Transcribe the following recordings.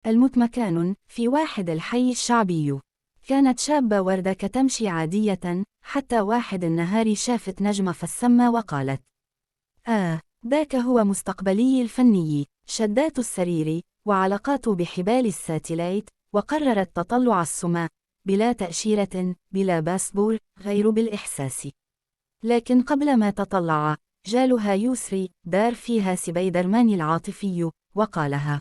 المتمكن في واحد الحي الشعبي. كانت شابة وردة كتمشي عادية، حتى واحد النهار شافت نجمة في السما وقالت: ذاك هو مستقبلي الفني. شدات السرير وعلقات بحبال الساتلايت، وقررت تطلع السماء بلا تأشيرة، بلا باسبور، غير بالإحساس. لكن قبل ما تطلع، جالها يسري، دار فيها سبيدرمان العاطفي، وقالها: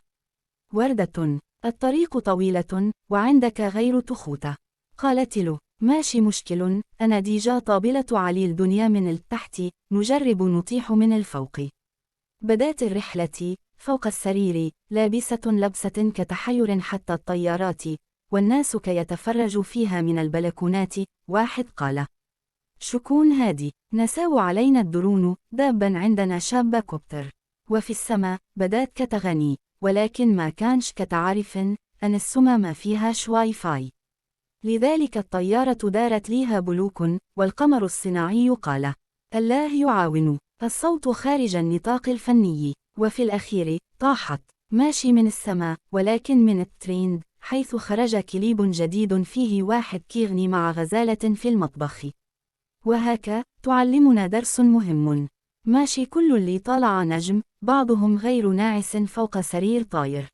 وردة، الطريق طويلة، وعندك غير تخوته. قالت له: ماشي مشكل، أنا ديجا طابلة علي الدنيا من التحت، نجرب نطيح من الفوق. بدات الرحلة فوق السرير، لابسة لبسة كتحير حتى الطيارات، والناس كيتفرجوا فيها من البلكونات. واحد قال: شكون هادي؟ نساو علينا الدرون، دابا عندنا شابة كوبتر. وفي السماء بدات كتغني، ولكن ما كانش كتعرف أن السما ما فيهاش واي فاي. لذلك الطيارة دارت ليها بلوك، والقمر الصناعي قال: الله يعاون. الصوت خارج النطاق الفني. وفي الأخير طاحت، ماشي من السماء، ولكن من التريند، حيث خرج كليب جديد فيه واحد كيغني مع غزالة في المطبخ. وهكا تعلمنا درس مهم. ماشي كل اللي طالع نجم، بعضهم غير ناعس فوق سرير طاير.